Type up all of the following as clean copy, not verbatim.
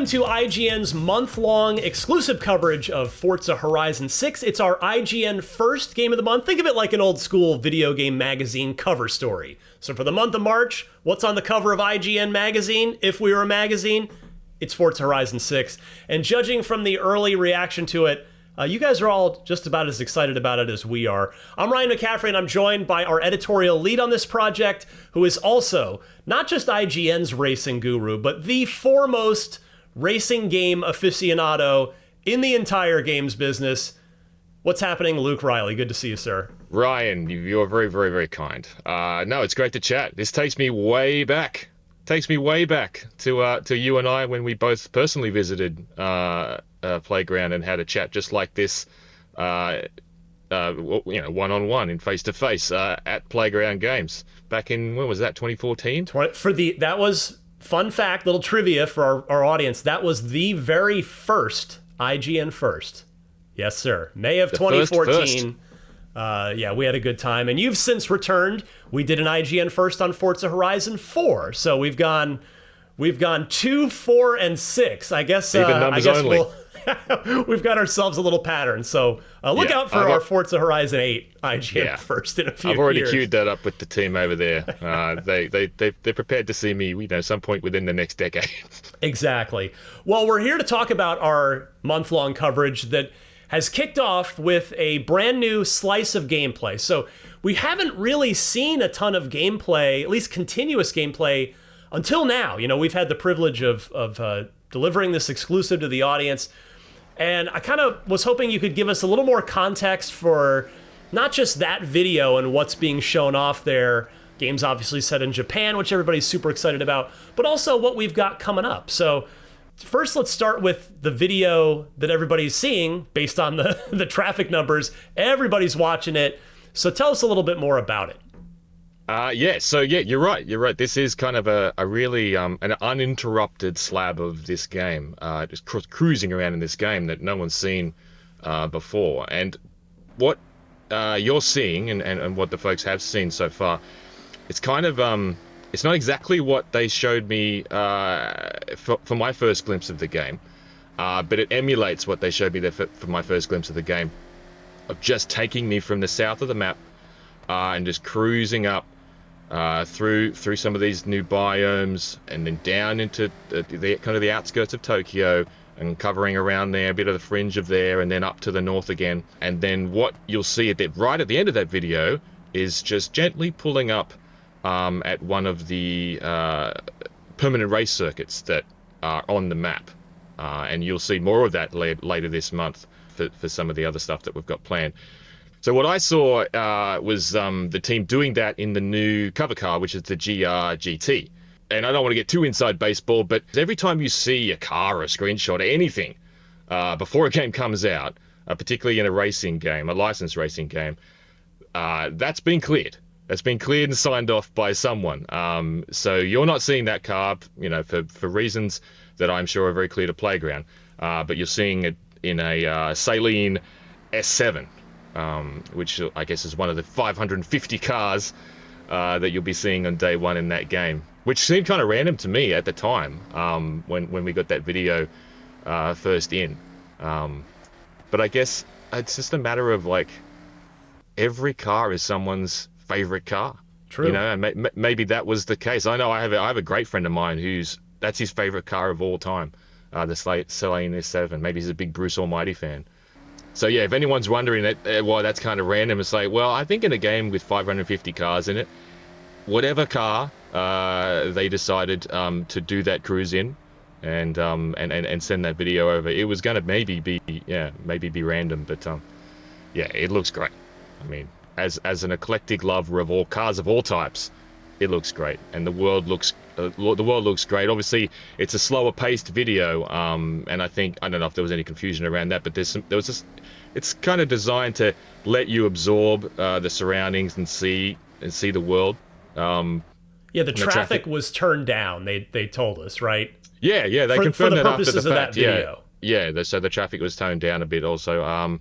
Welcome to IGN's month-long exclusive coverage of Forza Horizon 6. It's our IGN first game of the month. Think of it like an old-school video game magazine cover story. So for the month of March, what's on the cover of IGN magazine? If we were a magazine, it's Forza Horizon 6. And judging from the early reaction to it, you guys are all just about as excited about it as we are. I'm Ryan McCaffrey, and I'm joined by our editorial lead on this project, who is also not just IGN's racing guru, but the foremost racing game aficionado in the entire games business. What's happening, Luke Riley? Good to see you, sir. Ryan, you're very, very, very kind. No, it's great to chat. This takes me way back. To you and I when we both personally visited Playground and had a chat just like this, one-on-one and face-to-face at Playground Games back in, when was that, 2014? That was, fun fact, little trivia for our audience, that was the very first IGN first. Yes, sir. May of 2014. Yeah, we had a good time. And you've since returned. We did an IGN first on Forza Horizon 4. So we've gone 2, 4, and 6. I guess even numbers only. We've got ourselves a little pattern. So look out for our Forza Horizon 8 IGN first in a few years. I've already queued that up with the team over there. They're prepared to see me, some point within the next decade. Exactly. Well, we're here to talk about our month-long coverage that has kicked off with a brand new slice of gameplay. So we haven't really seen a ton of gameplay, at least continuous gameplay, until now. We've had the privilege of delivering this exclusive to the audience. And I kind of was hoping you could give us a little more context for not just that video and what's being shown off there. Game's obviously set in Japan, which everybody's super excited about, but also what we've got coming up. So first, let's start with the video that everybody's seeing based on the traffic numbers. Everybody's watching it. So tell us a little bit more about it. You're right. This is kind of a really an uninterrupted slab of this game, just cruising around in this game that no one's seen before. And what you're seeing and what the folks have seen so far, it's kind of it's not exactly what they showed me for my first glimpse of the game, but it emulates what they showed me for my first glimpse of the game, of just taking me from the south of the map and just cruising up through some of these new biomes and then down into the kind of the outskirts of Tokyo and covering around there, a bit of the fringe of there, and then up to the north again. And then what you'll see right at the end of that video is just gently pulling up at one of the permanent race circuits that are on the map. And you'll see more of that later this month for some of the other stuff that we've got planned. So what I saw was the team doing that in the new cover car, which is the GR GT. And I don't want to get too inside baseball, but every time you see a car or a screenshot or anything before a game comes out, particularly in a racing game, a licensed racing game, that's been cleared. That's been cleared and signed off by someone. So you're not seeing that car, for reasons that I'm sure are very clear to Playground. But you're seeing it in a Saleen S7. Which I guess is one of the 550 cars that you'll be seeing on day one in that game, which seemed kind of random to me at the time when we got that video first in. But I guess it's just a matter of every car is someone's favorite car. True. And maybe that was the case. I know I have a great friend of mine that's his favorite car of all time, the Saleen S7. Maybe he's a big Bruce Almighty fan. So yeah, if anyone's wondering why that's kind of random, it's I think in a game with 550 cars in it, whatever car they decided to do that cruise in and send that video over, it was going to maybe be random, but it looks great. I mean, as an eclectic lover of all cars of all types, it looks great, and the world looks great. Obviously, it's a slower paced video, and I don't know if there was any confusion around that, but it's kind of designed to let you absorb the surroundings and see the world. The traffic was turned down. They told us, right? Yeah, they confirmed that after the fact. Of that video. So the traffic was toned down a bit also.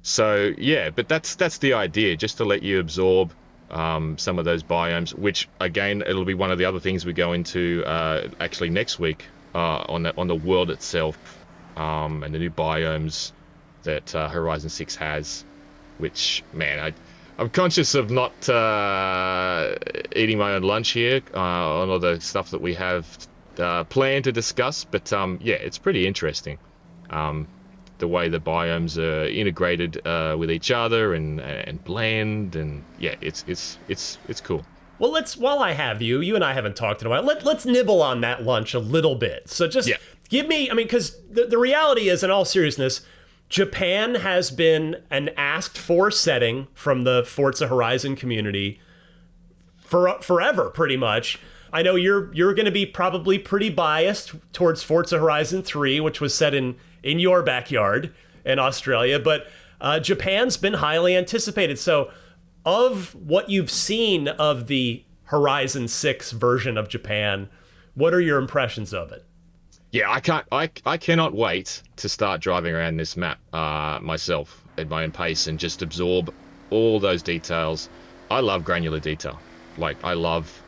But that's the idea, just to let you absorb some of those biomes, which again, it'll be one of the other things we go into actually next week on the world itself, and the new biomes that Horizon 6 has. Which, man, I'm conscious of not eating my own lunch here on all the stuff that we have planned to discuss, but yeah, it's pretty interesting. The way the biomes are integrated with each other and blend, and yeah, it's cool. Well, while I have you, you and I haven't talked in a while. Let's nibble on that lunch a little bit. So just give me, I mean, because the reality is, in all seriousness, Japan has been an asked for setting from the Forza Horizon community forever, pretty much. I know you're going to be probably pretty biased towards Forza Horizon 3, which was set in your backyard in Australia, but Japan's been highly anticipated. So of what you've seen of the Horizon 6 version of Japan, what are your impressions of it? Yeah, I cannot wait to start driving around this map myself at my own pace and just absorb all those details. I love granular detail. Like, I love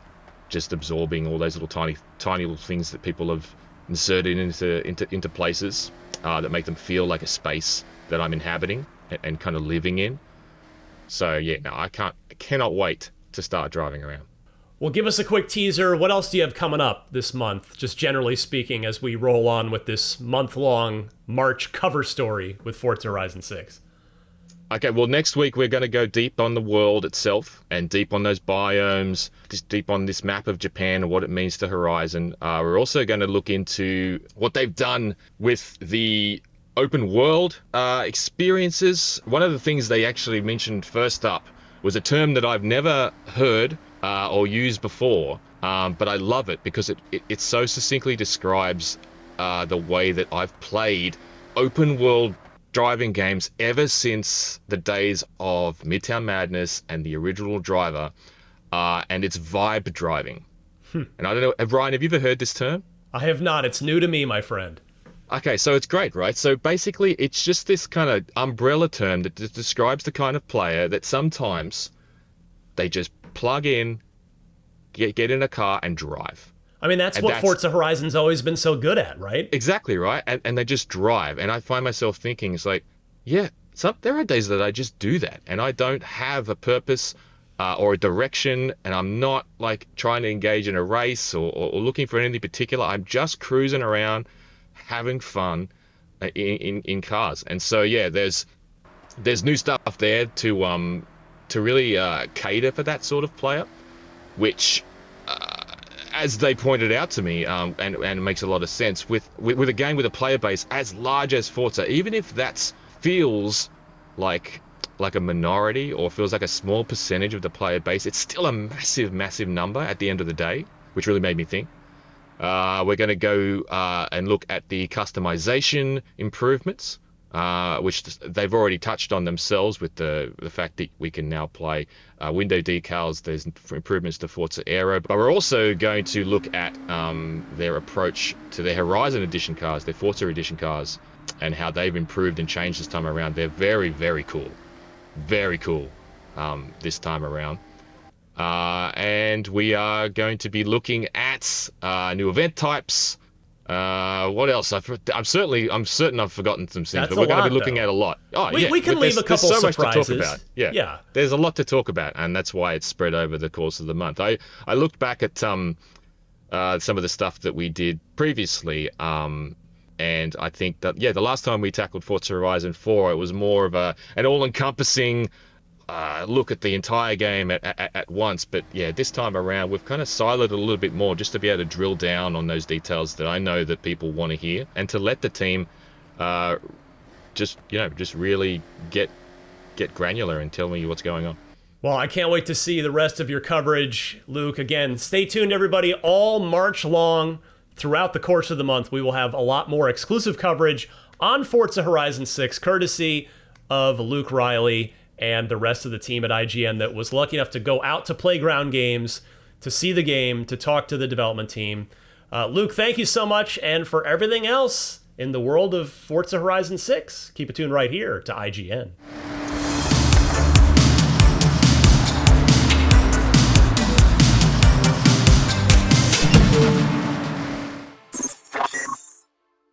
just absorbing all those little tiny little things that people have inserted into places that make them feel like a space that I'm inhabiting and kind of living in. So yeah, no, I cannot wait to start driving around. Well, give us a quick teaser. What else do you have coming up this month, just generally speaking, as we roll on with this month-long March cover story with Forza Horizon 6? Okay, well, next week we're going to go deep on the world itself and deep on those biomes, just deep on this map of Japan and what it means to Horizon. We're also going to look into what they've done with the open world experiences. One of the things they actually mentioned first up was a term that I've never heard or used before, but I love it because it so succinctly describes the way that I've played open world driving games ever since the days of Midtown Madness and the original Driver, and it's vibe driving. And I don't know, Brian, have you ever heard this term? I have not. It's new to me, my friend. Okay, so it's great, right? So basically, it's just this kind of umbrella term that describes the kind of player that sometimes they just plug in, get in a car and drive. I mean, that's what Forza Horizon's always been so good at, right? Exactly, right? And they just drive. And I find myself thinking, it's like, yeah, there are days that I just do that. And I don't have a purpose or a direction. And I'm not like trying to engage in a race or looking for anything particular. I'm just cruising around, having fun in cars. And so, yeah, there's new stuff there to really cater for that sort of player, which... as they pointed out to me, and it makes a lot of sense, with a game with a player base as large as Forza, even if that feels like a minority or feels like a small percentage of the player base, it's still a massive number at the end of the day, which really made me think. We're going to go and look at the customization improvements, which they've already touched on themselves with the fact that we can now play window decals. There's improvements to Forza Aero, but we're also going to look at their approach to their Horizon Edition cars, their Forza Edition cars, and how they've improved and changed this time around. They're very cool, this time around. And we are going to be looking at new event types. What else? I'm certain I've forgotten some things, but we're going to be looking at a lot. We can leave a couple surprises. Much to talk about. Yeah, there's a lot to talk about, and that's why it's spread over the course of the month. I looked back at some of the stuff that we did previously, and I think that the last time we tackled Forza Horizon 4, it was more of an all-encompassing look at the entire game at once. But yeah, this time around we've kind of siloed it a little bit more just to be able to drill down on those details that I know that people want to hear, and to let the team just really get granular and tell me what's going on. Well, I can't wait to see the rest of your coverage, Luke. Again, stay tuned, everybody. All March long, throughout the course of the month, we will have a lot more exclusive coverage on Forza Horizon 6, courtesy of Luke Riley and the rest of the team at IGN that was lucky enough to go out to Playground Games, to see the game, to talk to the development team. Luke, thank you so much. And for everything else in the world of Forza Horizon 6, keep it tuned right here to IGN.